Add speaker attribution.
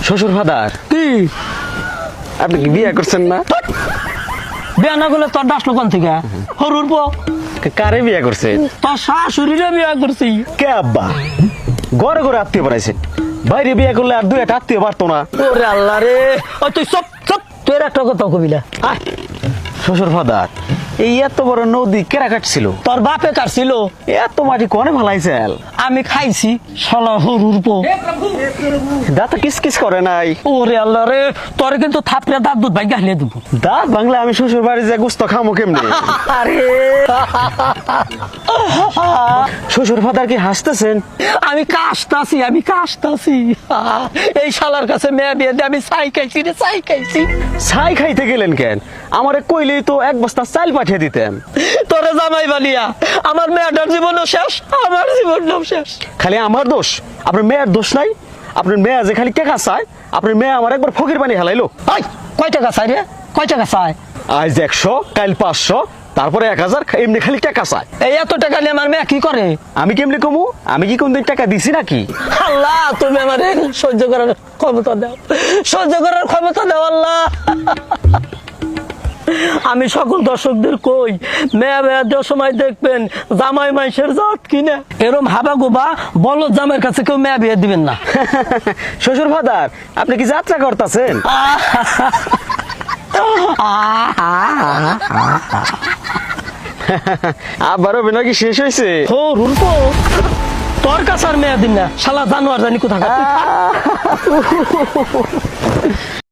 Speaker 1: শ্বশুর ফাদার,
Speaker 2: কি
Speaker 1: আপনি কি বিয়ে করছেন না?
Speaker 2: বিয়া না করলে তোর ডাসলো কোন থেকে হরুর পো
Speaker 1: কারে বিয়ে করছেন?
Speaker 2: তোর শাশুড়িরে বিয়া করছি।
Speaker 1: কে আব্বা? ঘরে ঘরে আত্মীয় বানাইছেন, বাইরে বিয়ে করলে আর দুই একটা আত্মীয় পারতো না।
Speaker 2: ওরে আল্লাহ রে, ওই তুই সব সব তোর একটা কথা কবি না। আয়,
Speaker 1: শ্বশুর ফাদার, এই এত বড় নদী কেরা কাটছিল?
Speaker 2: তোর বাপে কাটছিল,
Speaker 1: এত মাটি কোনে ভালাইছেন?
Speaker 2: আমি খাইছি শালা হরুর পো।
Speaker 1: দাঁত কিস কিস করে নাই?
Speaker 2: ওরে আল্লাহ রে, তোর কিন্তু থাপড়ে দাঁত দুধ ভাই গালিয়ে দেবো।
Speaker 1: দাঁত বাংলা আমি শ্বশুর বাড়ি যে গোস্ত খামো কেমনে?
Speaker 2: আরে
Speaker 1: শ্বশুর ফাদার কি হাসতেছেন?
Speaker 2: আমি কাশতাছি, আমি কাশতাছি। এই শালার কাছে মেয়ে বিয়ে দিয়ে আমি ছাই খাইছি রে, ছাই খাইছি।
Speaker 1: ছাই খাইতে গেলেন কেন? আমারে কইলেই তো এক বস্তা চাল পাঠিয়ে দিতেন।
Speaker 2: তোরে জামাই বানিয়া আমার মেয়েটার জীবনও শেষ, আমার জীবনটাও শেষ।
Speaker 1: খালি আমার দোষ? আপনার মেয়ের দোষ নাই? আপনার মেয়ে যে খালি টাকা চায়, আপনার মেয়ে আমার একবার ফকির বানিয়ে হেলাইলো।
Speaker 2: আই, কয় টাকা চাই রে, কয় টাকা চাই?
Speaker 1: আজ 100, কাল 500, তারপরে 1000, এমনি খালি টাকা চায়।
Speaker 2: এই এত টাকা নিয়ে আমার মেয়ে কি করে?
Speaker 1: আমি কেমনি কমু? আমি কি কোনদিন টাকা দিছি নাকি?
Speaker 2: আল্লাহ, তুমি আমার সহ্য করার ক্ষমতা দাও, সহ্য করার ক্ষমতা দাও আল্লাহ। আমি সকল দর্শকদের কই, মেয়া মেয়া দেওয়ার সময় দেখবেন জামাই মাইসের জাত কিনা এরম হাবা গোবা বলদ জামাইয়ের কাছে কেউ মেয়া বিয়ে দিবেন না।
Speaker 1: শ্বশুর ফাদার, আপনি কি যাত্রা করতেছেন? আবার অভিনয় কি শেষ হয়েছে?
Speaker 2: ও রুলপো, তোর কাছে আর মেয়া দিন না, শালা জানোয়ার জানি কোথাকার।